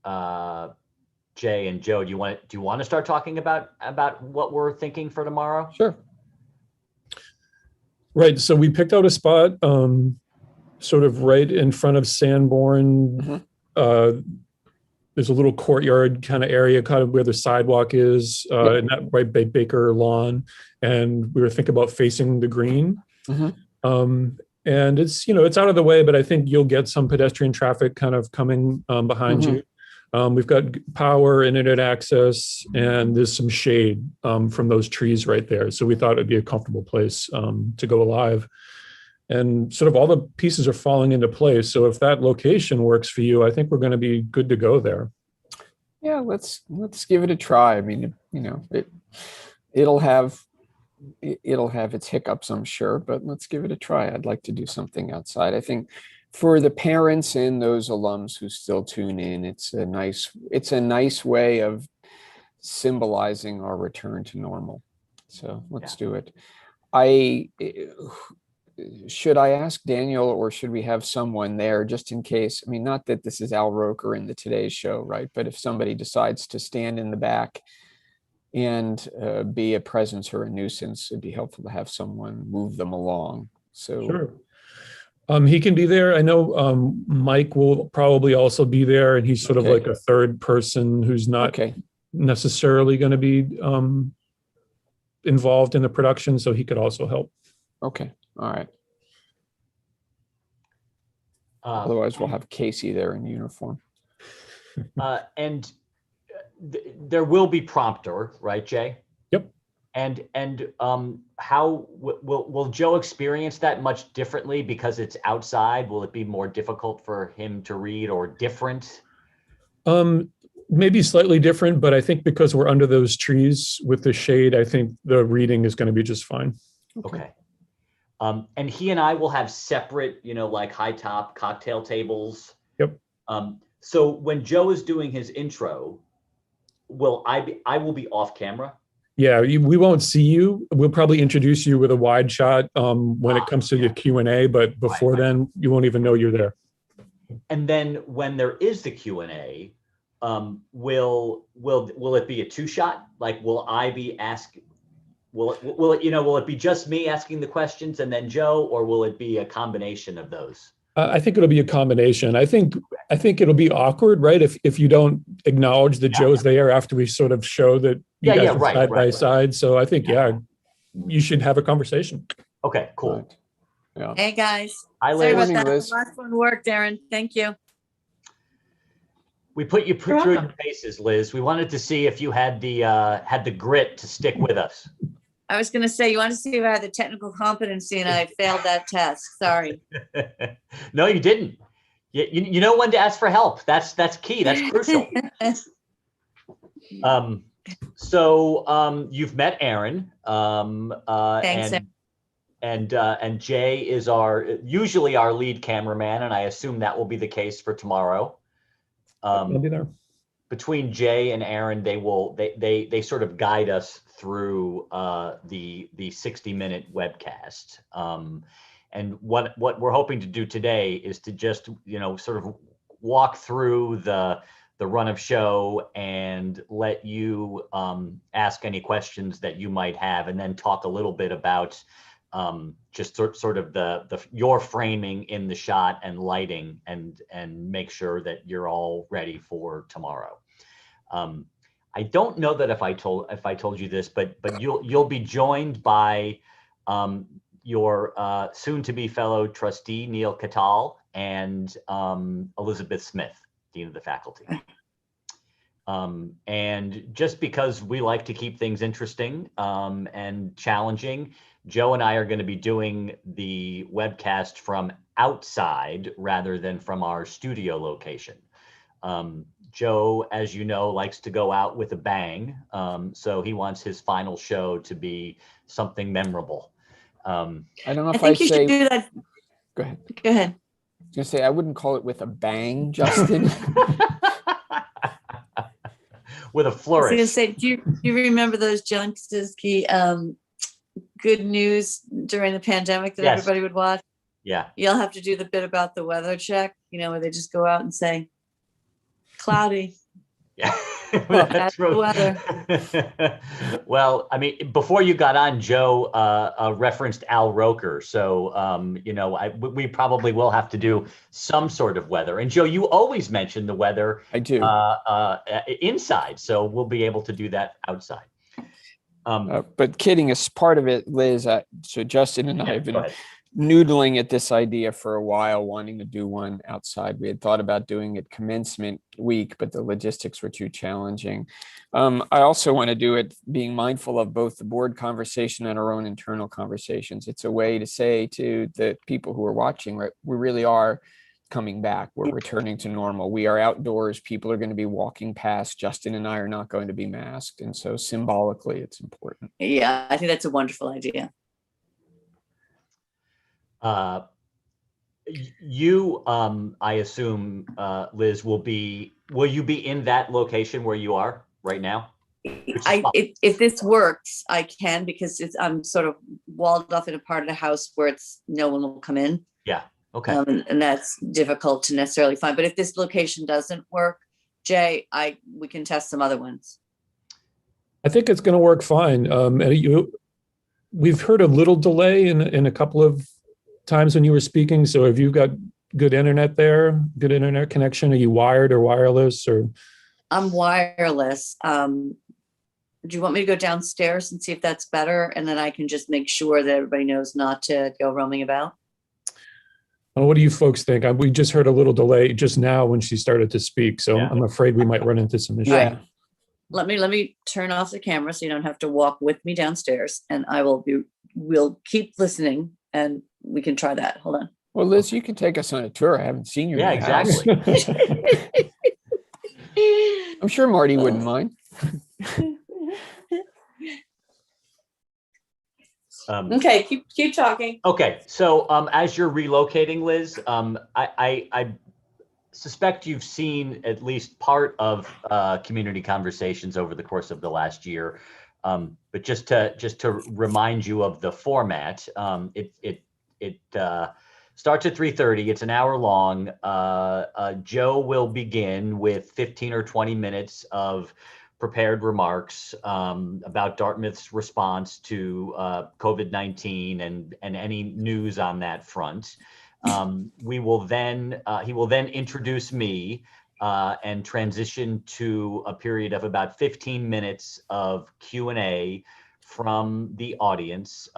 Jay and Joe, do you want to start talking about what we're thinking for tomorrow? Sure. Right. So we picked out a spot sort of right in front of Sanborn. There's a little courtyard kind of area, kind of where the sidewalk is, and that right by Baker Lawn. And we were thinking about facing the green. And it's, it's out of the way, but I think you'll get some pedestrian traffic kind of coming behind you. We've got power, internet access, and there's some shade from those trees right there. So we thought it'd be a comfortable place to go live. And sort of all the pieces are falling into place. So if that location works for you, I think we're going to be good to go there. Yeah, let's give it a try. I mean, it'll have its hiccups, I'm sure, but let's give it a try. I'd like to do something outside. I think for the parents and those alums who still tune in, it's a nice way of symbolizing our return to normal. So let's do it. Should I ask Daniel, or should we have someone there just in case? I mean, not that this is Al Roker in the Today Show, right? But if somebody decides to stand in the back and be a presence or a nuisance, it'd be helpful to have someone move them along. So sure. He can be there. I know Mike will probably also be there, and he's sort of like a third person who's not necessarily going to be involved in the production, so he could also help. Okay. All right. Otherwise, we'll have Casey there in uniform. And there will be prompter, right, Jay? Yep. And how will Joe experience that much differently because it's outside? Will it be more difficult for him to read, or different? Maybe slightly different, but I think because we're under those trees with the shade, I think the reading is going to be just fine. Okay. And he and I will have separate, like high top cocktail tables. Yep. So when Joe is doing his intro, I will be off camera? Yeah, we won't see you. We'll probably introduce you with a wide shot when it comes to the Q&A, but before then, you won't even know you're there. And then when there is the Q&A, will it be a two-shot? Like, will I be asking? Will it be just me asking the questions and then Joe, or will it be a combination of those? I think it'll be a combination. I think it'll be awkward, right? If you don't acknowledge that Joe's there after we sort of show that you guys are side by side. So I think, you should have a conversation. Okay, cool. Right. Yeah. Hey guys. Hi, Liz. Sorry about that. Liz. The last one worked, Aaron. Thank you. We put you through your paces, Liz. We wanted to see if you had the grit to stick with us. I was going to say, you want to see if I had the technical competency, and I failed that test. Sorry. No, you didn't. You know when to ask for help. That's key. That's crucial. So you've met Aaron. Thanks. And Jay is usually our lead cameraman, and I assume that will be the case for tomorrow. I'll be there. Between Jay and Aaron, they sort of guide us through the 60-minute webcast. And what we're hoping to do today is to just sort of walk through the run of show and let you ask any questions that you might have, and then talk a little bit about just sort of your framing in the shot and lighting, and make sure that you're all ready for tomorrow. I don't know that if I told you this, but you'll be joined by your soon-to-be fellow trustee Neil Catal and Elizabeth Smith, Dean of the Faculty. And just because we like to keep things interesting and challenging, Joe and I are going to be doing the webcast from outside rather than from our studio location. Joe, as you know, likes to go out with a bang. So he wants his final show to be something memorable. I don't know if I think you say, should do that. Go ahead. Go ahead. I was going to say, I wouldn't call it with a bang, Justin. With a flourish. I was going to say, do you remember those Junksky Good News during the pandemic that everybody would watch? Yeah. You'll have to do the bit about the weather check, where they just go out and say, Cloudy. Yeah. That's the weather. Well, I mean, before you got on, Joe referenced Al Roker. So, we probably will have to do some sort of weather. And Joe, you always mention the weather I do. inside. So we'll be able to do that outside. But kidding is part of it, Liz. So Justin and I have Go been ahead. noodling at this idea for a while, wanting to do one outside. We had thought about doing it commencement week, but the logistics were too challenging. I also want to do it being mindful of both the board conversation and our own internal conversations. It's a way to say to the people who are watching, right, we really are coming back. We're returning to normal. We are outdoors. People are going to be walking past. Justin and I are not going to be masked. And so symbolically, it's important. Yeah, I think that's a wonderful idea. You, I assume, Liz, will you be in that location where you are right now? If this works, I can, because I'm sort of walled off in a part of the house where no one will come in. Yeah. Okay. And that's difficult to necessarily find. But if this location doesn't work, Jay, we can test some other ones. I think it's going to work fine. We've heard a little delay in a couple of times when you were speaking. So have you got good internet there? Good internet connection? Are you wired or wireless? Or I'm wireless. Do you want me to go downstairs and see if that's better? And then I can just make sure that everybody knows not to go roaming about. what do you folks think? We just heard a little delay just now when she started to speak. So Yeah. I'm afraid we might run into some issues. Yeah. Let me turn off the camera so you don't have to walk with me downstairs, and we'll keep listening, and we can try that. Hold on. Well, Liz, you can take us on a tour. I haven't seen you. Yeah, exactly. I'm sure Marty wouldn't mind. Okay, keep talking. Okay, so as you're relocating, Liz, I suspect you've seen at least part of community conversations over the course of the last year. But just to remind you of the format, it starts at 3:30. It's an hour long. Joe will begin with 15 or 20 minutes of prepared remarks about Dartmouth's response to COVID-19 and any news on that front. He will then introduce me and transition to a period of about 15 minutes of Q&A from the audience.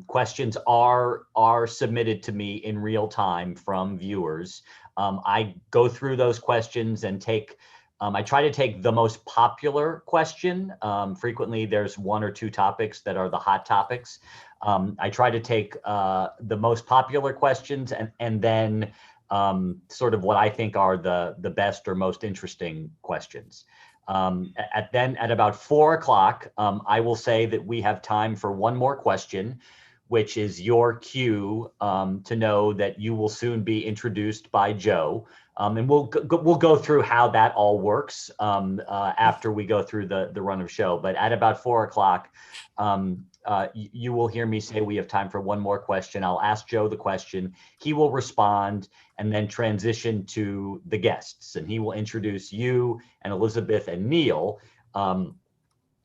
Questions are submitted to me in real time from viewers. I go through those questions and I try to take the most popular question. Frequently, there's one or two topics that are the hot topics. I try to take the most popular questions and then sort of what I think are the best or most interesting questions. At about 4 o'clock, I will say that we have time for one more question, which is your cue to know that you will soon be introduced by Joe. And we'll go through how that all works after we go through the run of show. But at about 4 o'clock, you will hear me say we have time for one more question. I'll ask Joe the question. He will respond and then transition to the guests. And he will introduce you and Elizabeth and Neil. And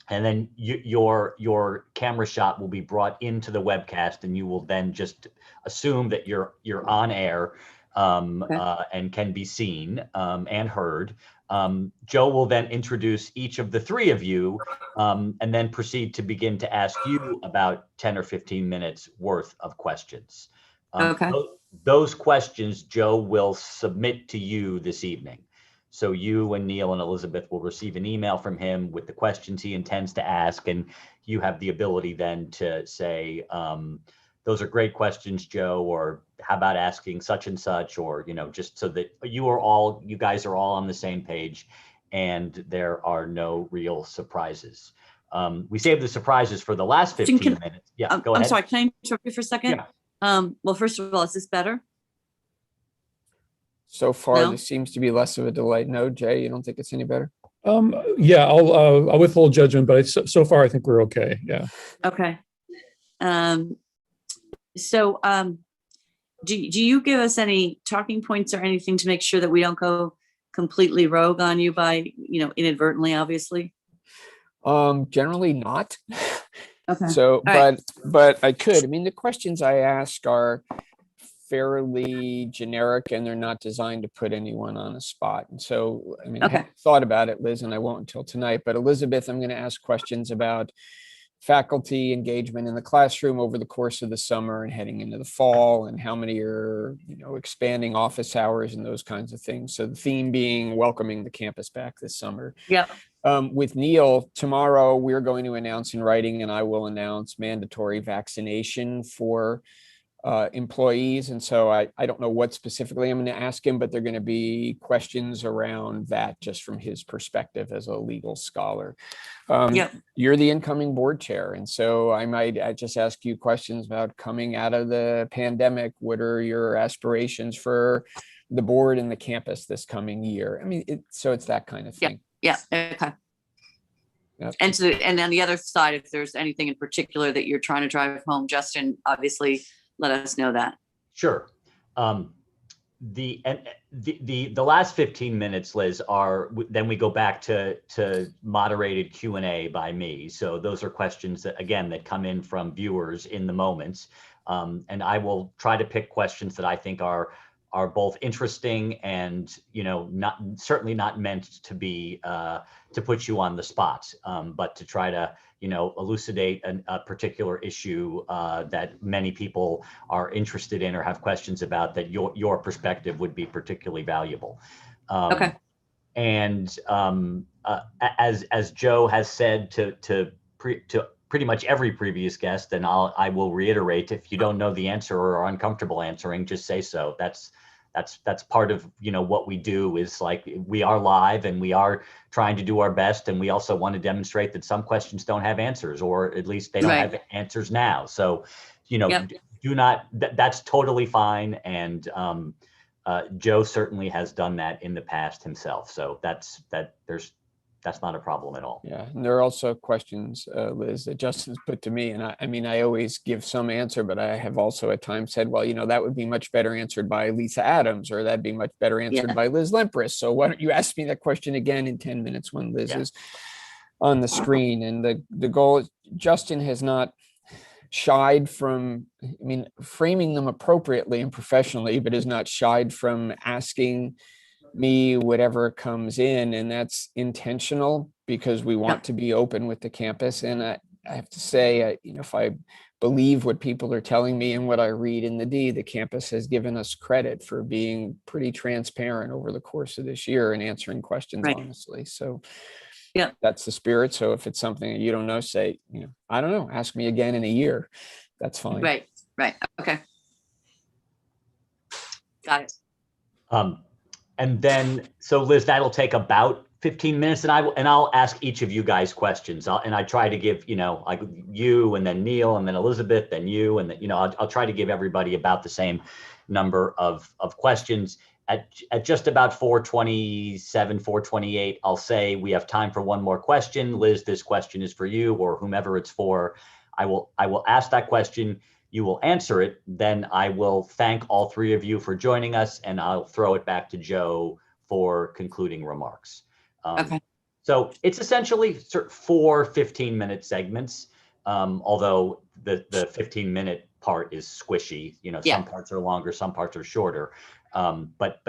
then your camera shot will be brought into the webcast, and you will then just assume that you're on air. And can be seen and heard. Joe will then introduce each of the three of you and then proceed to begin to ask you about 10 or 15 minutes worth of questions. Okay. Those questions Joe will submit to you this evening. So you and Neil and Elizabeth will receive an email from him with the questions he intends to ask, and you have the ability then to say, those are great questions, Joe, or how about asking such and such, or, just so that you guys are all on the same page and there are no real surprises. We saved the surprises for the last 15 minutes. Yeah, go ahead. I'm sorry, can I interrupt you for a second? Yeah. Well, first of all, is this better? So far, No? there seems to be less of a delay. No, Jay, you don't think it's any better? Yeah, I'll withhold judgment, but so far I think we're okay. Yeah. Okay. So do you give us any talking points or anything to make sure that we don't go completely rogue on you by, inadvertently, obviously? Generally not. Okay. So, right. but I could. I mean, the questions I ask are fairly generic and they're not designed to put anyone on the spot. And so, I mean, I Okay. haven't thought about it, Liz, and I won't until tonight. But Elizabeth, I'm going to ask questions about faculty engagement in the classroom over the course of the summer and heading into the fall, and how many are, expanding office hours and those kinds of things. So the theme being welcoming the campus back this summer. Yeah. With Neil, tomorrow we're going to announce in writing, and I will announce mandatory vaccination for employees. And so I don't know what specifically I'm going to ask him, but they're going to be questions around that just from his perspective as a legal scholar. You're the incoming board chair. And so I might just ask you questions about coming out of the pandemic. What are your aspirations for the board and the campus this coming year? I mean, so it's that kind of thing. Yeah. Okay. Yep. And on the other side, if there's anything in particular that you're trying to drive home, Justin, obviously let us know that. Sure. The last 15 minutes, Liz, then we go back to moderated Q&A by me. So those are questions that come in from viewers in the moments. And I will try to pick questions that I think are both interesting and, certainly not meant to be to put you on the spot, but to try to, elucidate a particular issue that many people are interested in or have questions about, that your perspective would be particularly valuable. Okay. And as Joe has said to pretty much every previous guest, and I will reiterate, if you don't know the answer or are uncomfortable answering, just say so. That's part of, what we do, is like, we are live and we are trying to do our best. And we also want to demonstrate that some questions don't have answers, or at least they don't have answers now. So, do not, that's totally fine. And Joe certainly has done that in the past himself. So that's not a problem at all. Yeah, and there are also questions, Liz, that Justin's put to me, and I always give some answer, but I have also at times said, well, that would be much better answered by Lisa Adams, or that'd be much better answered by Liz Lempres. So why don't you ask me that question again in 10 minutes when Liz is on the screen? And the goal is, Justin has not shied from, framing them appropriately and professionally, but has not shied from asking me whatever comes in, and that's intentional because we want to be open with the campus. And I have to say, if I believe what people are telling me and what I read in the campus has given us credit for being pretty transparent over the course of this year and answering questions honestly. So that's the spirit. So if it's something that you don't know, say, I don't know, ask me again in a year. That's fine. Right. Okay. Got it. And then, so Liz, that'll take about 15 minutes, and I'll ask each of you guys questions. I try to give, like you, and then Neil, and then Elizabeth, then you, and then, I'll try to give everybody about the same number of questions. At just about 4:27, 4:28, I'll say we have time for one more question. Liz, this question is for you, or whomever it's for. I will ask that question. You will answer it. Then I will thank all three of you for joining us, and I'll throw it back to Joe for concluding remarks. Okay. So it's essentially 4 15-minute segments, although the 15-minute part is squishy. Some parts are longer, some parts are shorter. But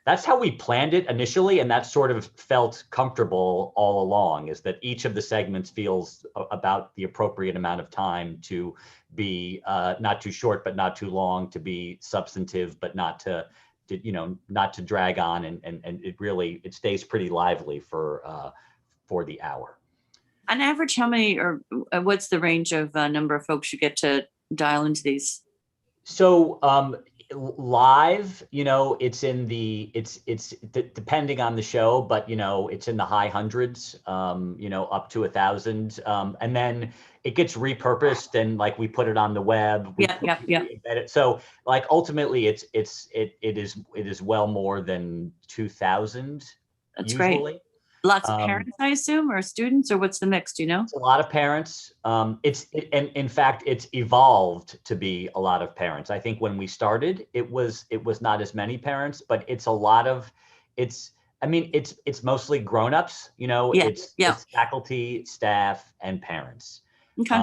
that's how we planned it initially, and that sort of felt comfortable all along, is that each of the segments feels about the appropriate amount of time to be not too short but not too long, to be substantive but not to drag on, and it stays pretty lively for the hour. On average, how many, or what's the range of number of folks you get to dial into these? So live, it's in it's depending on the show, but it's in the high hundreds, up to 1,000, and then it gets repurposed, and like we put it on the web. So like ultimately, it is well more than 2,000. That's usually. Great. Lots of parents, I assume, or students, or what's the mix? Do you know? It's a lot of parents. And in fact, it's evolved to be a lot of parents. I think when we started, it was not as many parents, but it's a lot of I mean, it's mostly grown-ups, you know, Yeah, it's yeah. faculty, staff, and parents. Okay,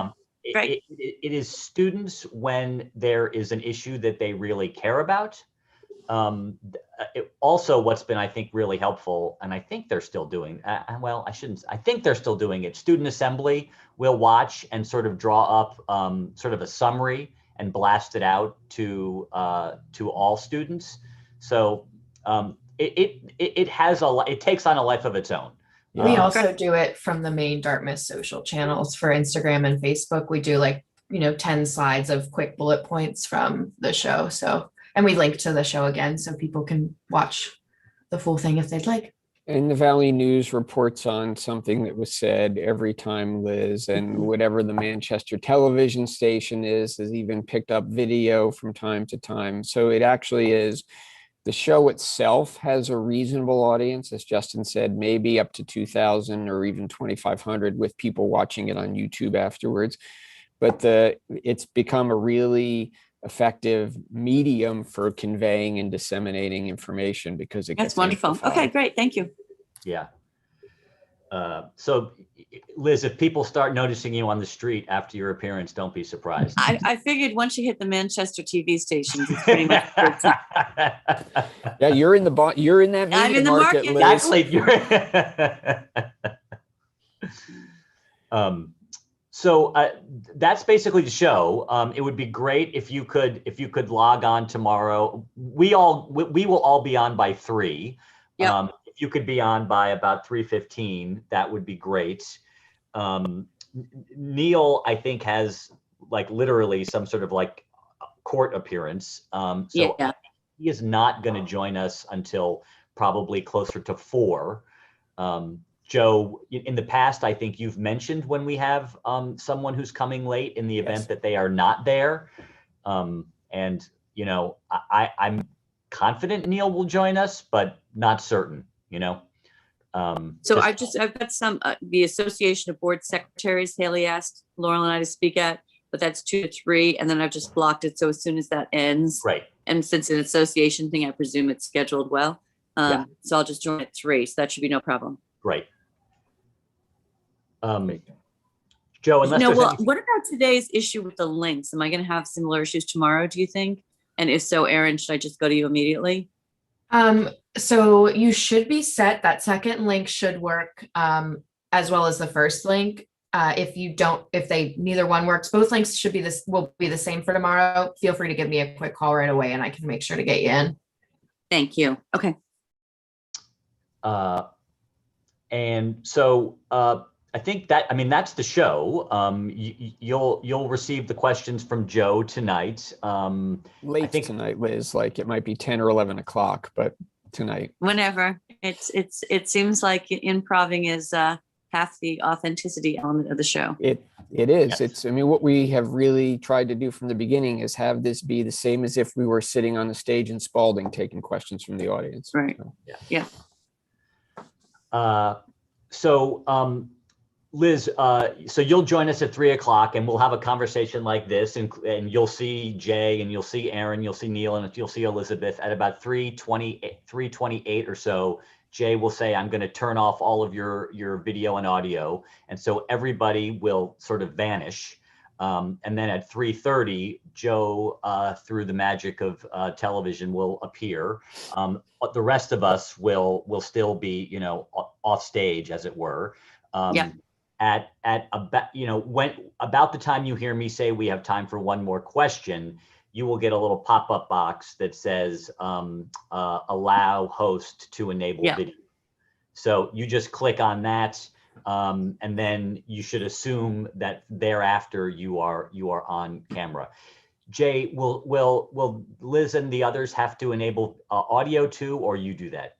great. It is students when there is an issue that they really care about. Also, what's been, I think, really helpful, and I think they're still doing, well, I think they're still doing it. Student Assembly will watch and sort of draw up sort of a summary and blast it out to all students. So it has it takes on a life of its own. We also do it from the main Dartmouth social channels for Instagram and Facebook. We do like, 10 slides of quick bullet points from the show. So, and we link to the show again so people can watch the full thing if they'd like. And the Valley News reports on something that was said every time, Liz, and whatever the Manchester television station is even picked up video from time to time. So it actually is, the show itself has a reasonable audience, as Justin said, maybe up to 2,000 or even 2,500 with people watching it on YouTube afterwards. But it's become a really effective medium for conveying and disseminating information because it gets wonderful. amplified. Okay, great. Thank you. Yeah. So, Liz, if people start noticing you on the street after your appearance, don't be surprised. I figured once you hit the Manchester TV stations, it's pretty much good time. Yeah, you're in that I'm media in the market, Liz. Exactly. So that's basically the show. It would be great if you could log on tomorrow. We will all be on by 3. Yep. If you could be on by about 3:15, that would be great. Neil, I think, has like literally some sort of like court appearance. So yeah. He is not going to join us until probably closer to 4. Joe, in the past, I think you've mentioned when we have someone who's coming late in the event that they are not there. And, I'm confident Neil will join us, but not certain, So I've got some, the Association of Board Secretaries, Haley asked Laurel and I to speak at, but that's 2 to 3. And then I've just blocked it. So as soon as that ends, right. And since an association thing, I presume it's scheduled well. So I'll just join at 3. So that should be no problem. Right. Joe, unless what about today's issue with the links? Am I going to have similar issues tomorrow, do you think? And if so, Erin, should I just go to you immediately? So you should be set. That second link should work, as well as the first link. If neither one works, both links will be the same for tomorrow. Feel free to give me a quick call right away and I can make sure to get you in. Thank you. Okay. And so I think that's the show. You'll receive the questions from Joe tonight. Late tonight, Liz, like it might be 10 or 11 o'clock, but tonight. Whenever. It seems like improving is half the authenticity element of the show. It is. Yes. What we have really tried to do from the beginning is have this be the same as if we were sitting on the stage in Spalding taking questions from the audience. Right. So. So Liz, so you'll join us at 3 o'clock and we'll have a conversation like this and you'll see Jay and you'll see Aaron, you'll see Neil and you'll see Elizabeth at about 3:28 or so. Jay will say, I'm going to turn off all of your video and audio. And so everybody will sort of vanish. And then at 3:30, Joe, through the magic of television, will appear. The rest of us will still be, off stage, as it were. At about, when about the time you hear me say we have time for one more question, you will get a little pop-up box that says allow host to enable video. So you just click on that. And then you should assume that thereafter you are on camera. Jay, will Liz and the others have to enable audio too, or you do that?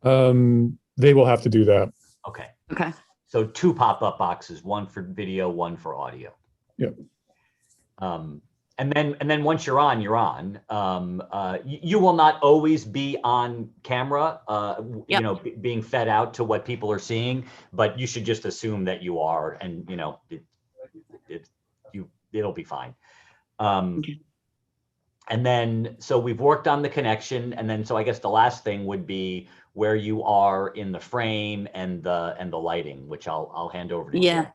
They will have to do that. Okay. Okay. So 2 pop-up boxes, 1 for video, 1 for audio. Yep. And then once you're on, you're on. You will not always be on camera, being fed out to what people are seeing, but you should just assume that you are, and it'll be fine. And then, so we've worked on the connection, and then, so I guess the last thing would be where you are in the frame and the lighting, which I'll hand over to you. Yeah.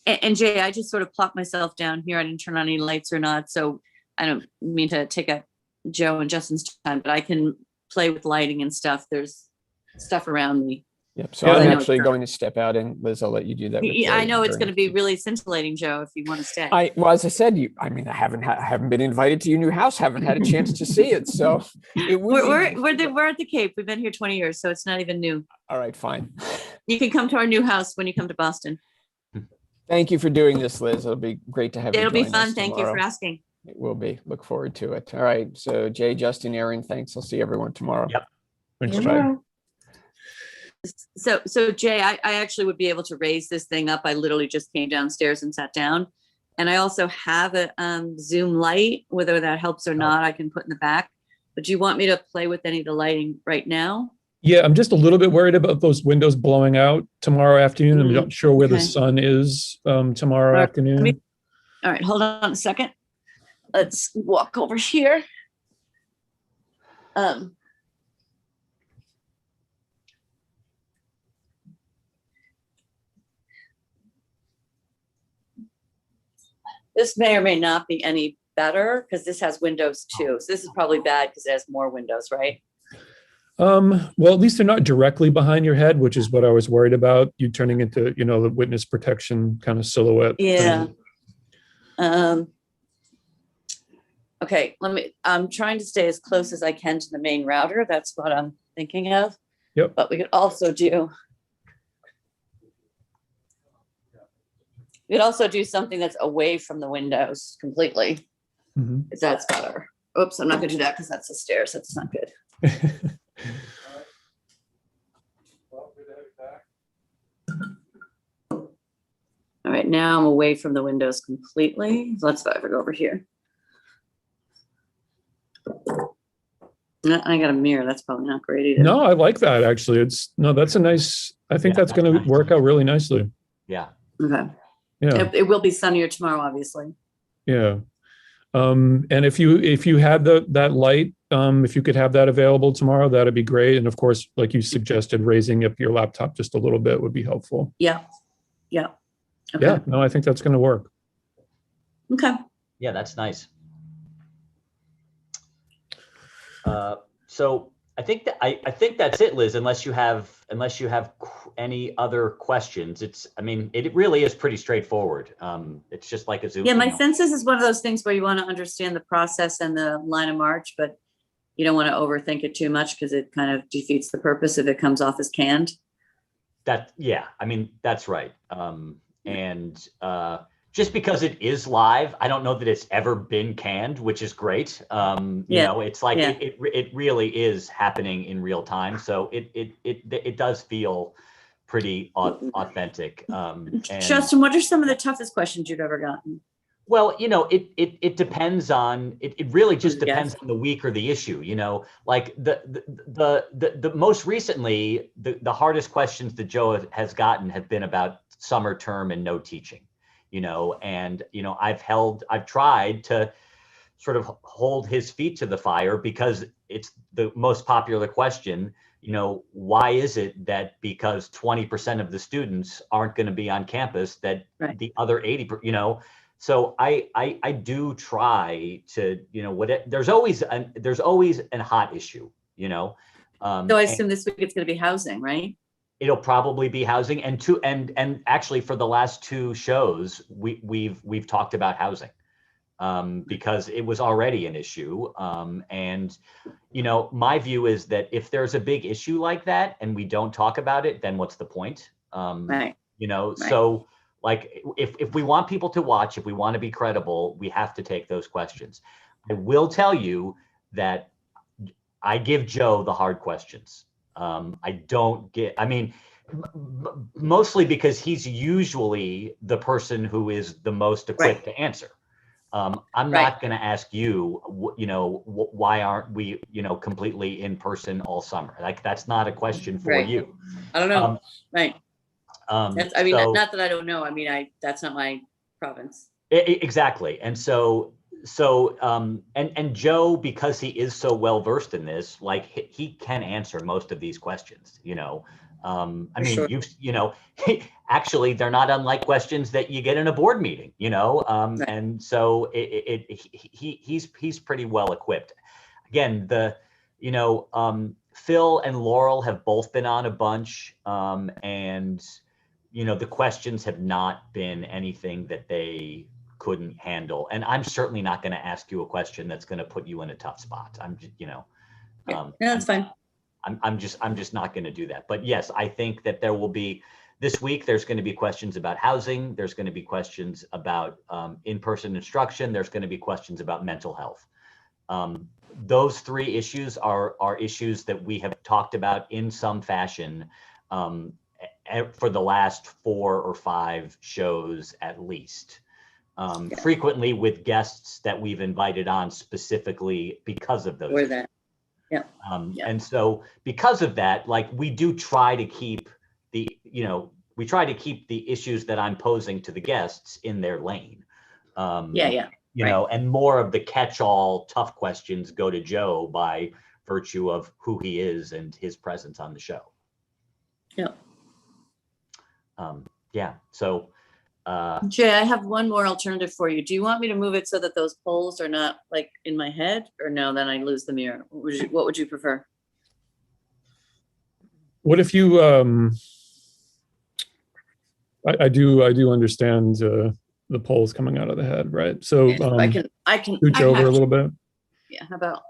And Jay, I just sort of plopped myself down here. I didn't turn on any lights or not. So I don't mean to take up Joe and Justin's time, but I can play with lighting and stuff. There's stuff around me. Yep. So Yeah, I'm I know actually going to step out, and Liz, I'll let you do that. with Yeah, I know it's during going to be the- really scintillating, Joe, if you want to stay. Well, as I said, I mean, I haven't been invited to your new house, haven't had a chance to see it. So it would be- We're at the Cape. We've been here 20 years, so it's not even new. all right, fine. You can come to our new house when you come to Boston. Thank you for doing this, Liz. It'll be great to have you It'll be join fun. us Thank you for tomorrow. asking. It will be. Look forward to it. All right. So Jay, Justin, Aaron, thanks. I'll see everyone tomorrow. Yep. Thanks, Bye-bye. Jay. So Jay, I actually would be able to raise this thing up. I literally just came downstairs and sat down. And I also have a Zoom light, whether that helps or not, I can put in the back. But do you want me to play with any of the lighting right now? Yeah, I'm just a little bit worried about those windows blowing out tomorrow afternoon. I'm not sure where the Okay. sun is tomorrow All right, afternoon. All right, hold on a second. Let's walk over here. This may or may not be any better because this has windows too. So this is probably bad because it has more windows, right? Well, at least they're not directly behind your head, which is what I was worried about. You turning into, the witness protection kind of silhouette. Yeah. thing. Okay, I'm trying to stay as close as I can to the main router. That's what I'm thinking of. Yep. But we could also do something that's away from the windows completely, Mhm. if that's better. Oops, I'm not gonna do that because that's the stairs. That's not good. All right, now I'm away from the windows completely. Let's go over here. No, I got a mirror. That's probably not great either. No, I like that actually. That's a nice, I think Yeah, that's going that's to nice. work out really nicely. Yeah. Okay. Yeah. It will be sunnier tomorrow, obviously. Yeah. And if you had that light, if you could have that available tomorrow, that'd be great. And of course, like you suggested, raising up your laptop just a little bit would be helpful. Yeah. Yeah. Okay. Yeah, no, I think that's going to work. Okay. Yeah, that's nice. So I think that's it, Liz. Unless you have any other questions, it really is pretty straightforward. It's just like a Zoom. Yeah, my sense is one of those things where you want to understand the process and the line of march, but you don't want to overthink it too much because it kind of defeats the purpose if it comes off as canned. That's right. And just because it is live, I don't know that it's ever been canned, which is great. It's like it really is happening in real time. So it does feel pretty authentic. And Justin, what are some of the toughest questions you've ever gotten? well, it depends on it really just depends on the week or the issue, like the most recently, the hardest questions that Joe has gotten have been about summer term and no teaching, and I've tried to sort of hold his feet to the fire because it's the most popular question. Why is it that because 20% of the students aren't going to be on campus that the other 80%, so I do try to, there's always a hot issue, So I assume this week it's going to be housing, right? It'll probably be housing, and actually for the last two shows we've talked about housing because it was already an issue. And my view is that if there's a big issue like that and we don't talk about it, then what's the point? Right. So like if we want people to watch, if we want to be credible, we have to take those questions. I will tell you that I give Joe the hard questions. Mostly because he's usually the person who is the most equipped to answer. I'm not going to ask you, why aren't we, completely in person all summer? Like, that's not a question for you. I don't know. Right. Not that I don't know. That's not my province. Exactly. And so and Joe, because he is so well versed in this, like he can answer most of these questions, I mean, sure. actually, they're not unlike questions that you get in a board meeting, Right. and so he's pretty well equipped. Again, Phil and Laurel have both been on a bunch, and the questions have not been anything that they couldn't handle. And I'm certainly not going to ask you a question that's going to put you in a tough spot. I'm just, Yeah, that's fine. I'm just not going to do that. But yes, I think that there will be this week. There's going to be questions about housing. There's going to be questions about in-person instruction. There's going to be questions about mental health. Those three issues are issues that we have talked about in some fashion for the last 4 or 5 shows at least. Frequently with guests that we've invited on specifically because of those. Or that. Yeah. And so because of that, like we do try to keep the issues that I'm posing to the guests in their lane. Yeah. And more of the catch-all tough questions go to Joe by virtue of who he is and his presence on the show. Yeah. So Jay, I have one more alternative for you. Do you want me to move it so that those poles are not like in my head, or no, then I lose the mirror? What would you prefer? What if you, I do understand the poles coming out of the head, right? So I can scooch over a little bit. Yeah, how about?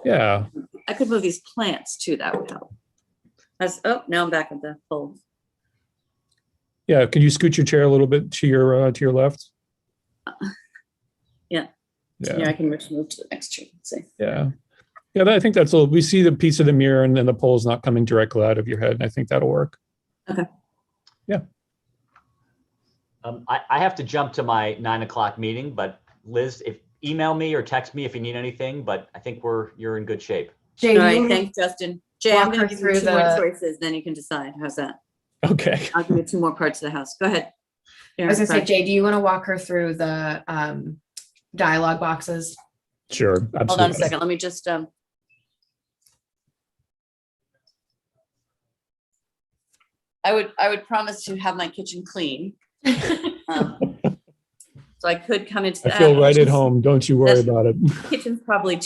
Yeah. I could move these plants too, that would help. Now I'm back at the poles. Yeah, can you scoot your chair a little bit to your left? Yeah, I can move to the next chair. Let's see. Yeah, I think that's all. We see the piece of the mirror and then the pole's not coming directly out of your head, and I think that'll work. Okay. Yeah. I have to jump to my 9 o'clock meeting, but Liz, email me or text me if you need anything. But I think you're in good shape. Jay, All right, thanks, Justin. Jay, I'm going to give you 2 more choices, then you can decide. How's that? Okay. I'll give you 2 more parts of the house. Go ahead. I was gonna say, Jay, do you want to walk her through the dialogue boxes? Sure. Absolutely. Hold on a second. Let me just I would promise to have my kitchen clean. So I could come into that. I feel right at home. Don't you worry about it. Kitchen's probably a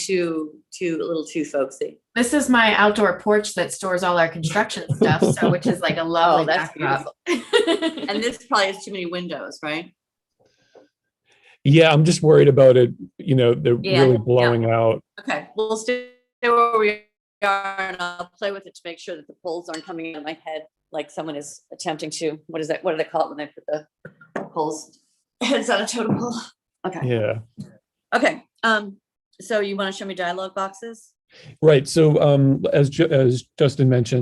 little too folksy. This is my outdoor porch that stores all our construction stuff, so which is like a lovely backdrop. And this probably has too many windows, right? Yeah, I'm just worried about it. They're really blowing out. Okay, we'll stay where we are, and I'll play with it to make sure that the poles aren't coming out of my head like someone is attempting to. What is that? What do they call it when they put the poles heads on a totem pole? Okay. Yeah. Okay. So you want to show me dialogue boxes? Right. So as Justin mentioned,